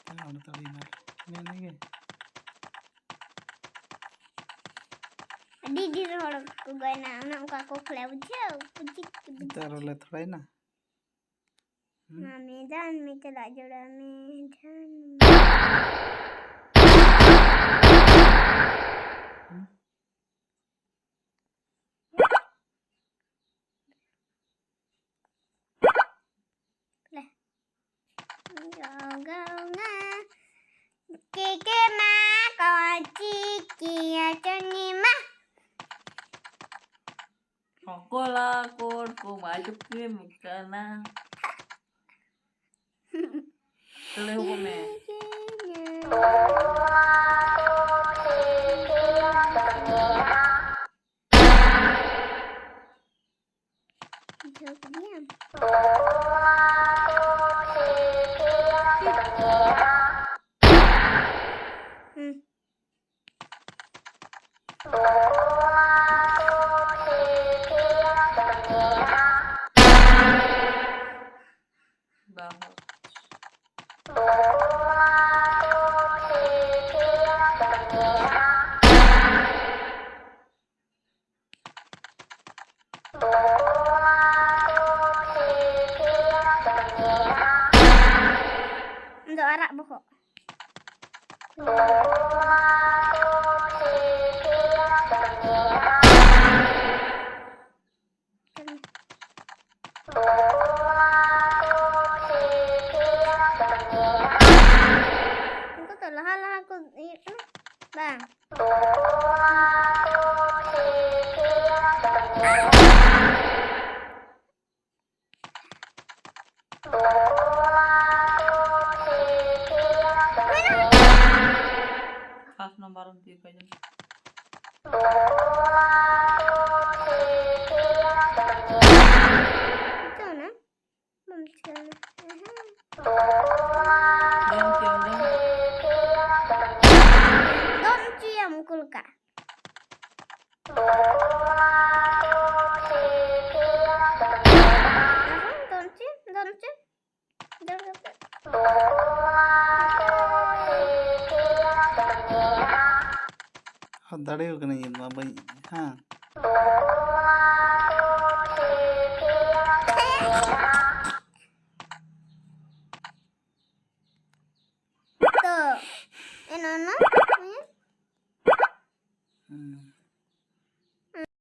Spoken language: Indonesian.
Ano tadi na? Ini Di rohor ko gana na ko klew jauh pucik taruh lihat tadi na. मैदान में चला जोड़ा मैदान के माँ कौची किया चुनी माँ Aku lakon ko masukin kana. Teleho ko me. diam Bahwa untuk arak bohong aku telah aku bang pas nomor 3 aja. itu na mencari don cium kulka don cium Tadi kena ini apa? Hah? tuh, ini